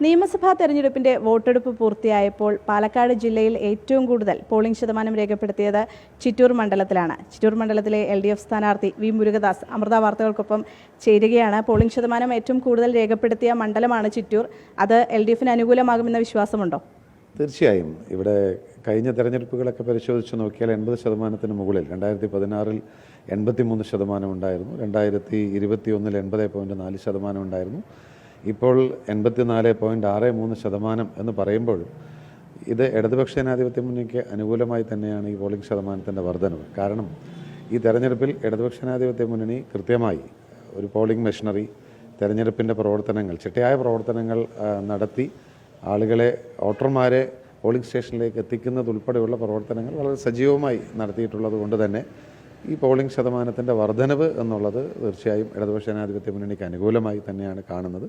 നിയമസഭാ തെരഞ്ഞെടുപ്പിന്റെ വോട്ടെടുപ്പ് പൂർത്തിയായപ്പോൾ പാലക്കാട് ജില്ലയിൽ ഏറ്റവും കൂടുതൽ പോളിംഗ് ശതമാനം രേഖപ്പെടുത്തിയത് ചിറ്റൂർ മണ്ഡലത്തിലാണ്. ചിറ്റൂർ മണ്ഡലത്തിലെ LDF സ്ഥാനാർത്ഥി വി മുരുകദാസ് അമൃത വാർത്തകൾക്കൊപ്പം ചേരുകയാണ്. പോളിംഗ് ശതമാനം ഏറ്റവും കൂടുതൽ രേഖപ്പെടുത്തിയ മണ്ഡലമാണ് ചിറ്റൂർ. അത് LDFന് അനുകൂലമാകുമെന്ന വിശ്വാസമുണ്ടോ? തീർച്ചയായും. ഇവിടെ കഴിഞ്ഞ തെരഞ്ഞെടുപ്പുകളൊക്കെ പരിശോധിച്ച് നോക്കിയാൽ 80% മുകളിൽ 2016 83% ഉണ്ടായിരുന്നു, 2021 80.4% ഉണ്ടായിരുന്നു, ഇപ്പോൾ 84.63% എന്ന് പറയുമ്പോൾ ഇത് ഇടതുപക്ഷ ജനാധിപത്യ മുന്നണിക്ക് അനുകൂലമായി തന്നെയാണ് ഈ പോളിംഗ് ശതമാനത്തിൻ്റെ വർധനവ്. കാരണം ഈ തെരഞ്ഞെടുപ്പിൽ ഇടതുപക്ഷ ജനാധിപത്യ മുന്നണി കൃത്യമായി ഒരു പോളിംഗ് മെഷീനറി, തെരഞ്ഞെടുപ്പിൻ്റെ പ്രവർത്തനങ്ങൾ, ചിട്ടയായ പ്രവർത്തനങ്ങൾ നടത്തി ആളുകളെ, വോട്ടർമാരെ പോളിംഗ് സ്റ്റേഷനിലേക്ക് എത്തിക്കുന്നതുൾപ്പെടെയുള്ള പ്രവർത്തനങ്ങൾ വളരെ സജീവമായി നടത്തിയിട്ടുള്ളത് കൊണ്ട് തന്നെ ഈ പോളിംഗ് ശതമാനത്തിൻ്റെ വർധനവ് എന്നുള്ളത് തീർച്ചയായും ഇടതുപക്ഷ ജനാധിപത്യ മുന്നണിക്ക് അനുകൂലമായി തന്നെയാണ് കാണുന്നത്.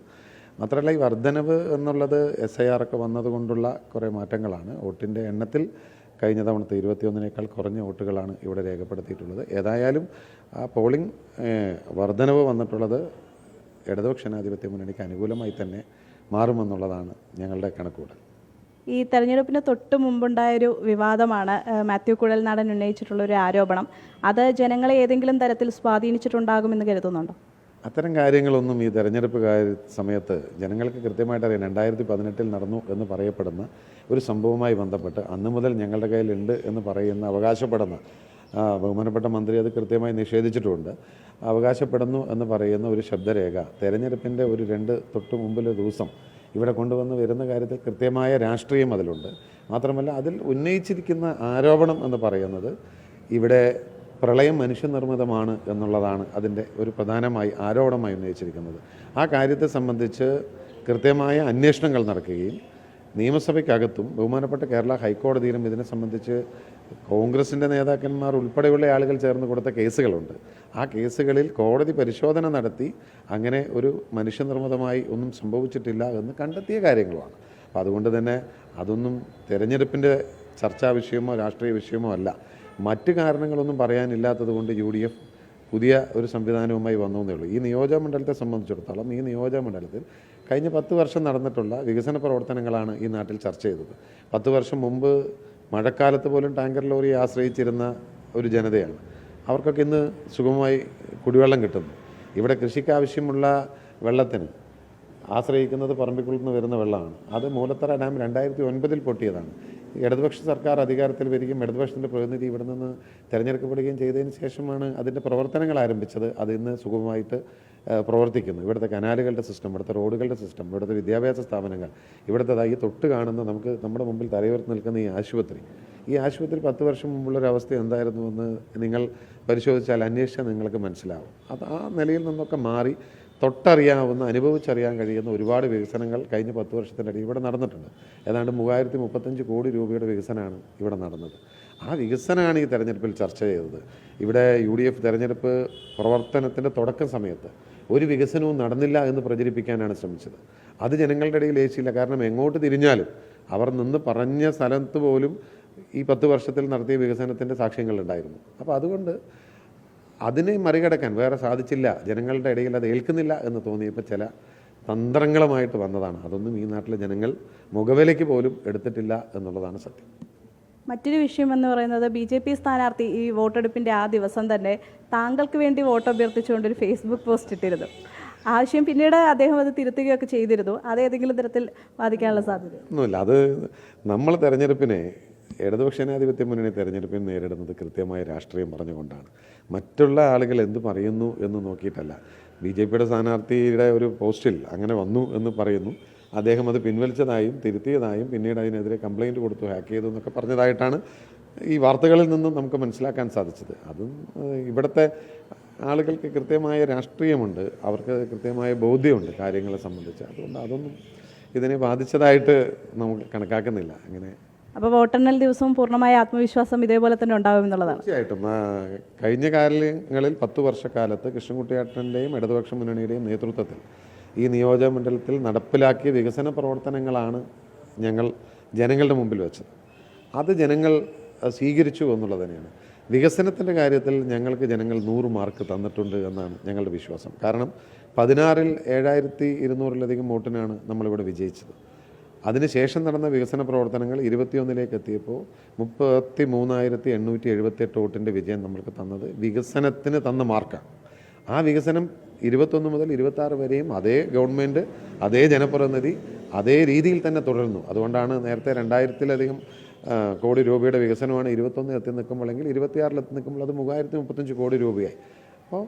മാത്രമല്ല, ഈ വർധനവ് എന്നുള്ളത് SIR ഒക്കെ വന്നതുകൊണ്ടുള്ള കുറേ മാറ്റങ്ങളാണ്. വോട്ടിൻ്റെ എണ്ണത്തിൽ കഴിഞ്ഞ തവണത്തെ 21-നേക്കാൾ കുറഞ്ഞ വോട്ടുകളാണ് ഇവിടെ രേഖപ്പെടുത്തിയിട്ടുള്ളത്. ഏതായാലും ആ പോളിംഗ് വർധനവ് വന്നിട്ടുള്ളത് ഇടതുപക്ഷ ജനാധിപത്യ മുന്നണിക്ക് അനുകൂലമായി തന്നെ മാറുമെന്നുള്ളതാണ് ഞങ്ങളുടെ കണക്കുകൂടൽ. ഈ തെരഞ്ഞെടുപ്പിന് തൊട്ട് മുമ്പുണ്ടായൊരു വിവാദമാണ് മാത്യു കുഴൽനാടൻ ഉന്നയിച്ചിട്ടുള്ളൊരു ആരോപണം. അത് ജനങ്ങളെ ഏതെങ്കിലും തരത്തിൽ സ്വാധീനിച്ചിട്ടുണ്ടാകുമെന്ന് കരുതുന്നുണ്ടോ? അത്തരം കാര്യങ്ങളൊന്നും ഈ തെരഞ്ഞെടുപ്പ് സമയത്ത് ജനങ്ങൾക്ക് കൃത്യമായിട്ട് അറിയാം. 2018 നടന്നു എന്ന് പറയപ്പെടുന്ന ഒരു സംഭവവുമായി ബന്ധപ്പെട്ട് അന്ന് മുതൽ ഞങ്ങളുടെ കയ്യിലുണ്ട് എന്ന് പറയുന്ന, അവകാശപ്പെടുന്ന ബഹുമാനപ്പെട്ട മന്ത്രി അത് കൃത്യമായി നിഷേധിച്ചിട്ടുമുണ്ട്. അവകാശപ്പെടുന്നു എന്ന് പറയുന്ന ഒരു ശബ്ദരേഖ തെരഞ്ഞെടുപ്പിൻ്റെ ഒരു 2 തൊട്ട് മുമ്പിലെ ദിവസം ഇവിടെ കൊണ്ടുവന്ന് വരുന്ന കാര്യത്തിൽ കൃത്യമായ രാഷ്ട്രീയം അതിലുണ്ട്. മാത്രമല്ല, അതിൽ ഉന്നയിച്ചിരിക്കുന്ന ആരോപണം എന്ന് പറയുന്നത് ഇവിടെ പ്രളയം മനുഷ്യനിർമ്മിതമാണ് എന്നുള്ളതാണ് അതിൻ്റെ ഒരു പ്രധാനമായി ആരോപണമായി ഉന്നയിച്ചിരിക്കുന്നത്. ആ കാര്യത്തെ സംബന്ധിച്ച് കൃത്യമായ അന്വേഷണങ്ങൾ നടക്കുകയും നിയമസഭയ്ക്കകത്തും ബഹുമാനപ്പെട്ട കേരള ഹൈക്കോടതിയിലും ഇതിനെ സംബന്ധിച്ച് കോൺഗ്രസിൻ്റെ നേതാക്കന്മാർ ഉൾപ്പെടെയുള്ള ആളുകൾ ചേർന്ന് കൊടുത്ത കേസുകളുണ്ട്. ആ കേസുകളിൽ കോടതി പരിശോധന നടത്തി അങ്ങനെ ഒരു മനുഷ്യനിർമ്മിതമായി ഒന്നും സംഭവിച്ചിട്ടില്ല എന്ന് കണ്ടെത്തിയ കാര്യങ്ങളുമാണ്. അപ്പോൾ അതുകൊണ്ട് തന്നെ അതൊന്നും തെരഞ്ഞെടുപ്പിൻ്റെ ചർച്ചാ വിഷയമോ രാഷ്ട്രീയ വിഷയമോ അല്ല. മറ്റ് കാരണങ്ങളൊന്നും പറയാനില്ലാത്തത് കൊണ്ട് UDF പുതിയ ഒരു സംവിധാനവുമായി വന്നതേ ഉള്ളൂ. ഈ നിയോജകമണ്ഡലത്തെ സംബന്ധിച്ചിടത്തോളം ഈ നിയോജകമണ്ഡലത്തിൽ കഴിഞ്ഞ 10 വർഷം നടന്നിട്ടുള്ള വികസന പ്രവർത്തനങ്ങളാണ് ഈ നാട്ടിൽ ചർച്ച ചെയ്തത്. 10 വർഷം മുമ്പ് മഴക്കാലത്ത് പോലും ടാങ്കർ ലോറിയെ ആശ്രയിച്ചിരുന്ന ഒരു ജനതയാണ്. അവർക്കൊക്കെ ഇന്ന് സുഗമമായി കുടിവെള്ളം കിട്ടുന്നു. ഇവിടെ കൃഷിക്കാവശ്യമുള്ള വെള്ളത്തിന് ആശ്രയിക്കുന്നത് പറമ്പിക്കുള്ളിൽ നിന്ന് വരുന്ന വെള്ളമാണ്. അത് മൂലത്തറ ഡാം 2009 പൊട്ടിയതാണ്. ഇടതുപക്ഷ സർക്കാർ അധികാരത്തിൽ വരികയും ഇടതുപക്ഷത്തിൻ്റെ പ്രതിനിധി ഇവിടെ നിന്ന് തിരഞ്ഞെടുക്കപ്പെടുകയും ചെയ്തതിന് ശേഷമാണ് അതിൻ്റെ പ്രവർത്തനങ്ങൾ ആരംഭിച്ചത്. അത് ഇന്ന് സുഗമമായിട്ട് പ്രവർത്തിക്കുന്നു. ഇവിടുത്തെ കനാലുകളുടെ സിസ്റ്റം, ഇവിടുത്തെ റോഡുകളുടെ സിസ്റ്റം, ഇവിടുത്തെ വിദ്യാഭ്യാസ സ്ഥാപനങ്ങൾ, ഇവിടുത്തെ തൊട്ട് കാണുന്ന നമ്മുടെ മുമ്പിൽ തലയുയർത്തി നിൽക്കുന്ന ഈ ആശുപത്രി 10 വർഷം മുമ്പുള്ളൊരവസ്ഥ എന്തായിരുന്നുവെന്ന് നിങ്ങൾ പരിശോധിച്ചാൽ, അന്വേഷിച്ചാൽ നിങ്ങൾക്ക് മനസ്സിലാവും. അത് ആ നിലയിൽ നിന്നൊക്കെ മാറി തൊട്ടറിയാവുന്ന, അനുഭവിച്ചറിയാൻ കഴിയുന്ന ഒരുപാട് വികസനങ്ങൾ കഴിഞ്ഞ 10 വർഷത്തിൻ്റെ ഇടയിൽ ഇവിടെ നടന്നിട്ടുണ്ട്. ഏതാണ്ട് 3035 കോടി രൂപയുടെ വികസനമാണ് ഇവിടെ നടന്നത്. ആ വികസനമാണ് ഈ തെരഞ്ഞെടുപ്പിൽ ചർച്ച ചെയ്തത്. ഇവിടെ UDF തെരഞ്ഞെടുപ്പ് പ്രവർത്തനത്തിൻ്റെ തുടക്ക സമയത്ത് ഒരു വികസനവും നടന്നില്ല എന്ന് പ്രചരിപ്പിക്കാനാണ് ശ്രമിച്ചത്. അത് ജനങ്ങളുടെ ഇടയിൽ ഏച്ചില്ല. കാരണം എങ്ങോട്ട് തിരിഞ്ഞാലും അവർ നിന്ന് പറഞ്ഞ സ്ഥലത്ത് പോലും ഈ 10 വർഷത്തിൽ നടത്തിയ വികസനത്തിൻ്റെ സാക്ഷ്യങ്ങളുണ്ടായിരുന്നു. അപ്പോൾ അതുകൊണ്ട് അതിനെ മറികടക്കാൻ വേറെ സാധിച്ചില്ല, ജനങ്ങളുടെ ഇടയിൽ അത് ഏൽക്കുന്നില്ല എന്ന് തോന്നിയപ്പോൾ ചില തന്ത്രങ്ങളുമായിട്ട് വന്നതാണ്. അതൊന്നും ഈ നാട്ടിലെ ജനങ്ങൾ മുഖവിലയ്ക്ക് പോലും എടുത്തിട്ടില്ല എന്നുള്ളതാണ് സത്യം. മറ്റൊരു വിഷയം എന്ന് പറയുന്നത്, BJP സ്ഥാനാർത്ഥി ഈ വോട്ടെടുപ്പിൻ്റെ ആ ദിവസം തന്നെ താങ്കൾക്ക് വേണ്ടി വോട്ട് അഭ്യർത്ഥിച്ചുകൊണ്ടൊരു Facebook പോസ്റ്റ് ഇട്ടിരുന്നു. ആവശ്യം പിന്നീട് അദ്ദേഹം അത് തിരുത്തുകയൊക്കെ ചെയ്തിരുന്നു. അത് ഏതെങ്കിലും തരത്തിൽ ബാധിക്കാനുള്ള സാധ്യത ഒന്നുമില്ല. അത് നമ്മൾ തെരഞ്ഞെടുപ്പിനെ, ഇടതുപക്ഷ ജനാധിപത്യ മുന്നണി തെരഞ്ഞെടുപ്പിന് നേരിടുന്നത് കൃത്യമായ രാഷ്ട്രീയം പറഞ്ഞുകൊണ്ടാണ്. മറ്റുള്ള ആളുകൾ എന്ത് പറയുന്നു എന്ന് നോക്കിയിട്ടല്ല. BJPയുടെ സ്ഥാനാർത്ഥിയുടെ ഒരു പോസ്റ്റിൽ അങ്ങനെ വന്നു എന്ന് പറയുന്നു. അദ്ദേഹം അത് പിൻവലിച്ചതായും തിരുത്തിയതായും പിന്നീട് അതിനെതിരെ കംപ്ലയിൻറ്റ് കൊടുത്തു, ഹാക്ക് ചെയ്തു എന്നൊക്കെ പറഞ്ഞതായിട്ടാണ് ഈ വാർത്തകളിൽ നിന്നും നമുക്ക് മനസ്സിലാക്കാൻ സാധിച്ചത്. അതും ഇവിടുത്തെ ആളുകൾക്ക് കൃത്യമായ രാഷ്ട്രീയമുണ്ട്, അവർക്ക് കൃത്യമായ ബോധ്യമുണ്ട് കാര്യങ്ങളെ സംബന്ധിച്ച്. അതുകൊണ്ട് അതൊന്നും ഇതിനെ ബാധിച്ചതായിട്ട് നമുക്ക് കണക്കാക്കുന്നില്ല. അങ്ങനെ അപ്പോൾ വോട്ടെണ്ണൽ ദിവസവും പൂർണ്ണമായ ആത്മവിശ്വാസം ഇതേപോലെ തന്നെ ഉണ്ടാവും എന്നുള്ളതാണ്. തീർച്ചയായിട്ടും. കഴിഞ്ഞ കാലങ്ങളിൽ 10 വർഷക്കാലത്ത് കൃഷ്ണൻകുട്ടിയേട്ടൻ്റെയും ഇടതുപക്ഷ മുന്നണിയുടെയും നേതൃത്വത്തിൽ ഈ നിയോജകമണ്ഡലത്തിൽ നടപ്പിലാക്കിയ വികസന പ്രവർത്തനങ്ങളാണ് ഞങ്ങൾ ജനങ്ങളുടെ മുമ്പിൽ വെച്ചത്. അത് ജനങ്ങൾ സ്വീകരിച്ചു എന്നുള്ളത് തന്നെയാണ്. വികസനത്തിൻ്റെ കാര്യത്തിൽ ഞങ്ങൾക്ക് ജനങ്ങൾ 100 മാർക്ക് തന്നിട്ടുണ്ട് എന്നാണ് ഞങ്ങളുടെ വിശ്വാസം. കാരണം 16-ൽ 7200-ലധികം വോട്ടിനാണ് നമ്മളിവിടെ വിജയിച്ചത്. അതിനുശേഷം നടന്ന വികസന പ്രവർത്തനങ്ങൾ 21-ലേക്ക് എത്തിയപ്പോൾ 33,878 വോട്ടിൻ്റെ വിജയം നമ്മൾക്ക് തന്നത് വികസനത്തിന് തന്ന മാർക്കാണ്. ആ വികസനം 21 മുതൽ 26 വരെയും അതേ ഗവൺമെൻറ്, അതേ ജനപ്രതിനിധി, അതേ രീതിയിൽ തന്നെ തുടരുന്നു. അതുകൊണ്ടാണ് നേരത്തെ 2000-ലധികം കോടി രൂപയുടെ വികസനമാണ് 21 എത്തി നിൽക്കുമ്പോഴെങ്കിൽ 26-ൽ എത്തി നിൽക്കുമ്പോൾ അത് 3035 കോടി രൂപയായി. അപ്പോൾ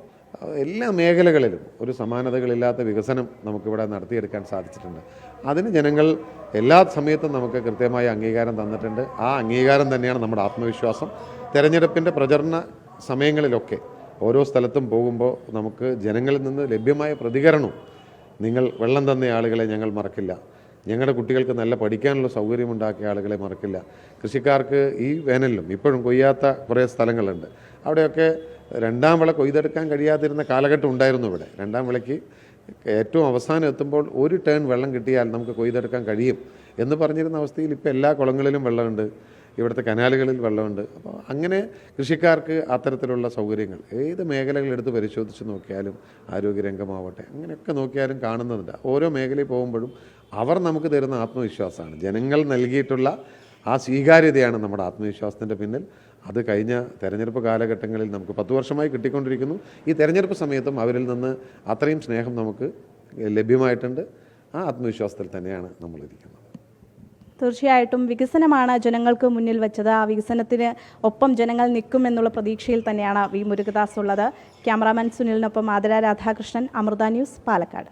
എല്ലാ മേഖലകളിലും ഒരു സമാനതകളില്ലാത്ത വികസനം നമുക്കിവിടെ നടത്തിയെടുക്കാൻ സാധിച്ചിട്ടുണ്ട്. അതിന് ജനങ്ങൾ എല്ലാ സമയത്തും നമുക്ക് കൃത്യമായ അംഗീകാരം തന്നിട്ടുണ്ട്. ആ അംഗീകാരം തന്നെയാണ് നമ്മുടെ ആത്മവിശ്വാസം. തെരഞ്ഞെടുപ്പിൻ്റെ പ്രചരണ സമയങ്ങളിലൊക്കെ ഓരോ സ്ഥലത്തും പോകുമ്പോൾ നമുക്ക് ജനങ്ങളിൽ നിന്ന് ലഭ്യമായ പ്രതികരണവും, നിങ്ങൾ വെള്ളം തന്ന ആളുകളെ ഞങ്ങൾ മറക്കില്ല, ഞങ്ങളുടെ കുട്ടികൾക്ക് നല്ല പഠിക്കാനുള്ള സൗകര്യമുണ്ടാക്കിയ ആളുകളെ മറക്കില്ല, കൃഷിക്കാർക്ക് ഈ വേനലിലും ഇപ്പോഴും കൊയ്യാത്ത കുറേ സ്ഥലങ്ങളുണ്ട്, അവിടെയൊക്കെ രണ്ടാം വിള കൊയ്തെടുക്കാൻ കഴിയാതിരുന്ന കാലഘട്ടം ഉണ്ടായിരുന്നു. ഇവിടെ രണ്ടാം വിളയ്ക്ക് ഏറ്റവും അവസാനം എത്തുമ്പോൾ ഒരു ടേൺ വെള്ളം കിട്ടിയാൽ നമുക്ക് കൊയ്തെടുക്കാൻ കഴിയും എന്ന് പറഞ്ഞിരുന്ന അവസ്ഥയിൽ ഇപ്പോൾ എല്ലാ കുളങ്ങളിലും വെള്ളമുണ്ട്, ഇവിടുത്തെ കനാലുകളിൽ വെള്ളമുണ്ട്. അപ്പോൾ അങ്ങനെ കൃഷിക്കാർക്ക് അത്തരത്തിലുള്ള സൗകര്യങ്ങൾ ഏത് മേഖലകളെടുത്ത് പരിശോധിച്ച് നോക്കിയാലും, ആരോഗ്യരംഗമാവട്ടെ, അങ്ങനെയൊക്കെ നോക്കിയാലും കാണുന്നുണ്ട്. ഓരോ മേഖലയിൽ പോകുമ്പോഴും അവർ നമുക്ക് തരുന്ന ആത്മവിശ്വാസമാണ്, ജനങ്ങൾ നൽകിയിട്ടുള്ള ആ സ്വീകാര്യതയാണ് നമ്മുടെ ആത്മവിശ്വാസത്തിൻ്റെ പിന്നിൽ. അത് കഴിഞ്ഞ തെരഞ്ഞെടുപ്പ് കാലഘട്ടങ്ങളിൽ നമുക്ക് 10 വർഷമായി കിട്ടിക്കൊണ്ടിരിക്കുന്നു. ഈ തെരഞ്ഞെടുപ്പ് സമയത്തും അവരിൽ നിന്ന് അത്രയും സ്നേഹം നമുക്ക് ലഭ്യമായിട്ടുണ്ട്. ആ ആത്മവിശ്വാസത്തിൽ തന്നെയാണ് നമ്മളിരിക്കുന്നത്. തീർച്ചയായിട്ടും വികസനമാണ് ജനങ്ങൾക്ക് മുന്നിൽ വെച്ചത്. ആ വികസനത്തിന് ഒപ്പം ജനങ്ങൾ നിൽക്കുമെന്നുള്ള പ്രതീക്ഷയിൽ തന്നെയാണ് വി. മുരുകദാസ് ഉള്ളത്. ക്യാമറാമാൻ സുനിലിനൊപ്പം ആതിര രാധാകൃഷ്ണൻ, അമൃത ന്യൂസ്, പാലക്കാട്.